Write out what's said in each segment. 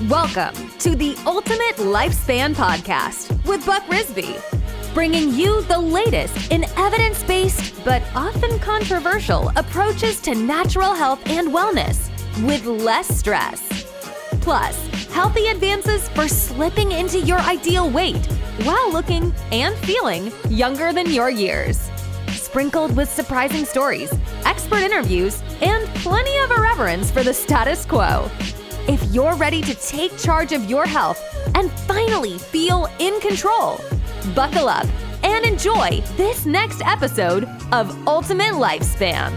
Welcome to the Ultimate Lifespan Podcast with Buck Risby, bringing you the latest in evidence-based but often controversial approaches to natural health and wellness with less stress. Plus, healthy advances for slipping into your ideal weight while looking and feeling younger than your years. Sprinkled with surprising stories, expert interviews, and plenty of irreverence for the status quo. If you're ready to take charge of your health and finally feel in control, buckle up and enjoy this next episode of Ultimate Lifespan.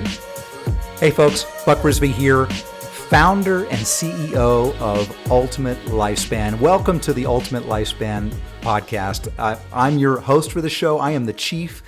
Hey folks, Buck Risby here, founder and CEO of Ultimate Lifespan. Welcome to the Ultimate Lifespan podcast. I'm your host for the show. I am the chief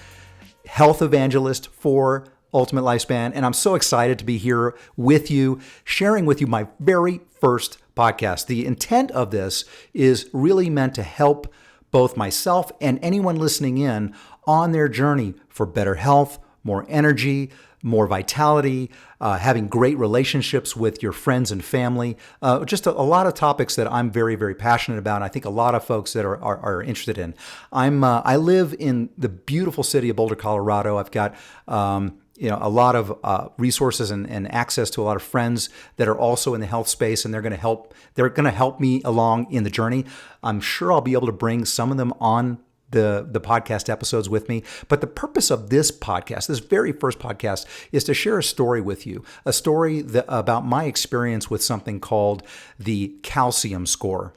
health evangelist for Ultimate Lifespan, and I'm so excited to be here with you, sharing with you my very first podcast. The intent of this is really meant to help both myself and anyone listening in on their journey for better health, more energy, more vitality, having great relationships with your friends and family, just a lot of topics that I'm very, very passionate about. And I think a lot of folks that are interested in. I live in the beautiful city of Boulder, Colorado. I've got a lot of resources and access to a lot of friends that are also in the health space, and they're going to help me along in the journey. I'm sure I'll be able to bring some of them on the podcast episodes with me. But the purpose of this podcast, this very first podcast, is to share a story with you, a story about my experience with something called the calcium score.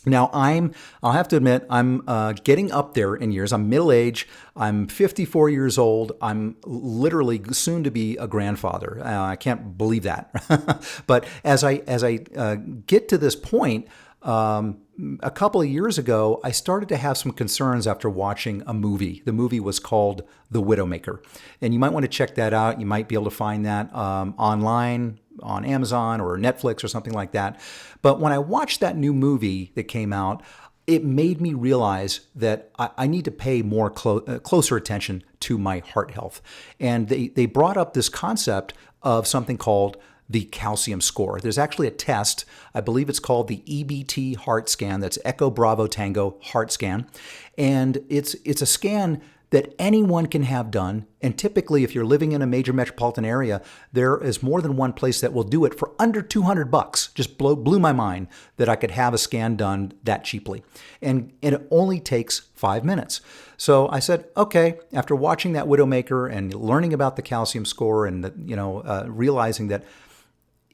Now, I'll have to admit, I'm getting up there in years. I'm middle-aged. I'm 54 years old. I'm literally soon to be a grandfather. I can't believe that. But as I get to this point, a couple of years ago, I started to have some concerns after watching a movie. The movie was called The Widowmaker. And you might want to check that out. You might be able to find that online on Amazon or Netflix or something like that. But when I watched that new movie that came out, it made me realize that I need to pay more closer attention to my heart health. And they brought up this concept of something called the calcium score. There's actually a test. I believe it's called the EBT heart scan. That's Echo Bravo Tango heart scan. And it's a scan that anyone can have done. And typically, if you're living in a major metropolitan area, there is more than one place that will do it for under $200. Just blew my mind that I could have a scan done that cheaply. And it only takes 5 minutes. So I said, okay, after watching that Widowmaker and learning about the calcium score and realizing that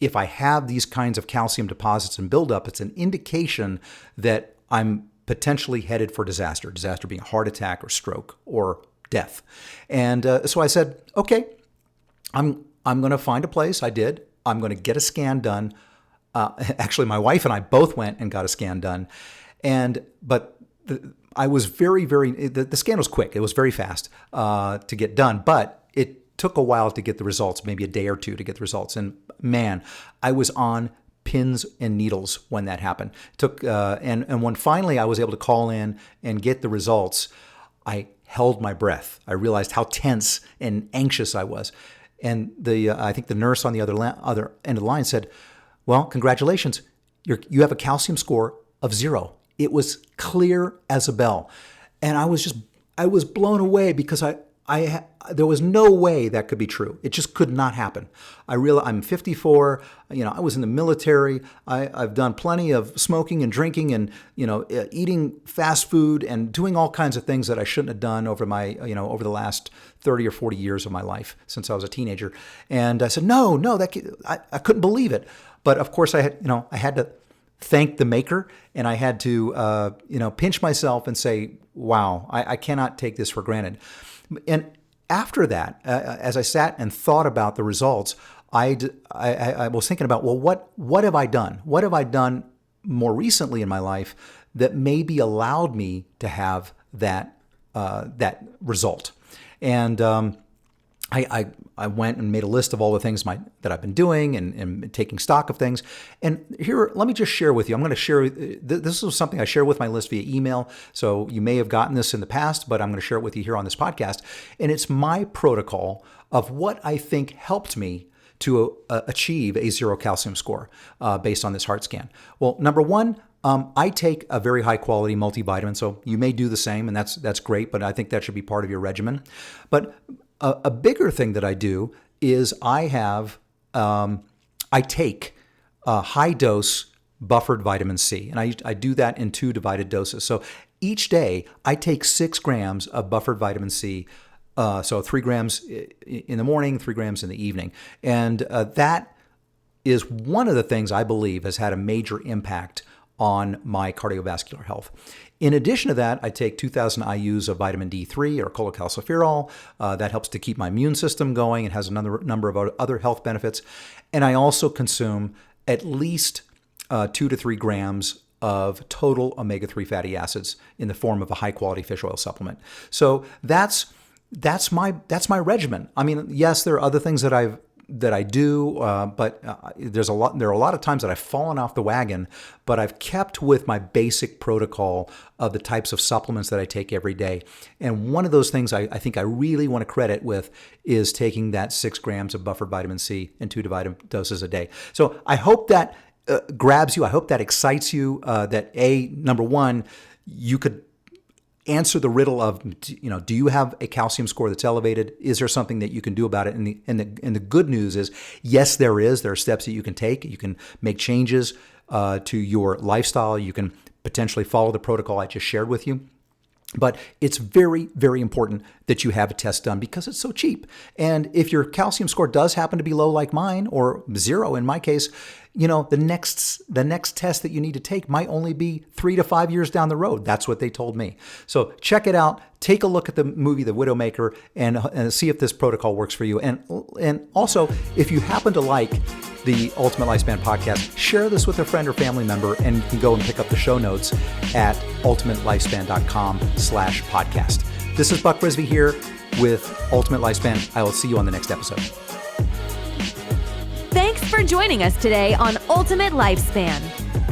if I have these kinds of calcium deposits and buildup, it's an indication that I'm potentially headed for disaster being a heart attack or stroke or death. And so I said, okay, I'm going to find a place. I did. I'm going to get a scan done. Actually, my wife and I both went and got a scan done. But I was the scan was quick. It was very fast to get done, but it took a while to get the results, maybe a day or two to get the results. And man, I was on pins and needles when that happened. And when finally I was able to call in and get the results, I held my breath. I realized how tense and anxious I was. And I think the nurse on the other end of the line said, "Well, congratulations. You have a calcium score of 0." It was clear as a bell. And I was blown away because there was no way that could be true. It just could not happen. I'm 54. I was in the military. I've done plenty of smoking and drinking and eating fast food and doing all kinds of things that I shouldn't have done over over the last 30 or 40 years of my life since I was a teenager. And I said, no, I couldn't believe it. But of course, I had to thank the maker, and I had to pinch myself and say, wow, I cannot take this for granted. And after that, as I sat and thought about the results, I was thinking about, well, what have I done? What have I done more recently in my life that maybe allowed me to have that result? And I went and made a list of all the things that I've been doing and taking stock of things. And here, let me just share with you. I'm going to share, this is something I share with my list via email. So you may have gotten this in the past, but I'm going to share it with you here on this podcast. And it's my protocol of what I think helped me to achieve a zero calcium score based on this heart scan? Well, number one, I take a very high quality multivitamin, so you may do the same, and that's great, but I think that should be part of your regimen. But a bigger thing that I do is I take high dose buffered vitamin C, and I do that in 2 divided doses. So each day I take 6 grams of buffered vitamin C, so 3 grams in the morning, 3 grams in the evening, and that is one of the things I believe has had a major impact on my cardiovascular health. In addition to that, I take 2,000 IUs of vitamin D3 or cholecalciferol. That helps to keep my immune system going. It has a number of other health benefits. And I also consume at least 2 to 3 grams of total omega-3 fatty acids in the form of a high-quality fish oil supplement. So that's my regimen. I mean, yes, there are other things that I do, but there are a lot of times that I've fallen off the wagon, but I've kept with my basic protocol of the types of supplements that I take every day. And one of those things I think I really want to credit with is taking that 6 grams of buffered vitamin C in 2 divided doses a day. So I hope that grabs you. I hope that excites you, that number one, you could answer the riddle of, do you have a calcium score that's elevated? Is there something that you can do about it? And the good news is, yes, there is. There are steps that you can take. You can make changes to your lifestyle. You can potentially follow the protocol I just shared with you. But it's very, very important that you have a test done because it's so cheap. And if your calcium score does happen to be low like mine, or 0 in my case, the next test that you need to take might only be 3 to 5 years down the road. That's what they told me. So check it out. Take a look at the movie The Widowmaker and see if this protocol works for you. And also, if you happen to like the Ultimate Lifespan podcast, share this with a friend or family member, and you can go and pick up the show notes at ultimatelifespan.com/podcast. This is Buck Brisby here with Ultimate Lifespan. I will see you on the next episode. Thanks for joining us today on Ultimate Lifespan.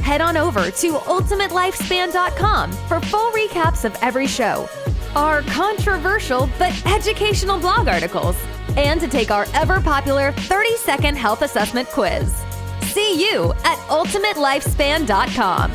Head on over to ultimatelifespan.com for full recaps of every show, our controversial but educational blog articles, and to take our ever-popular 30-second health assessment quiz. See you at ultimatelifespan.com.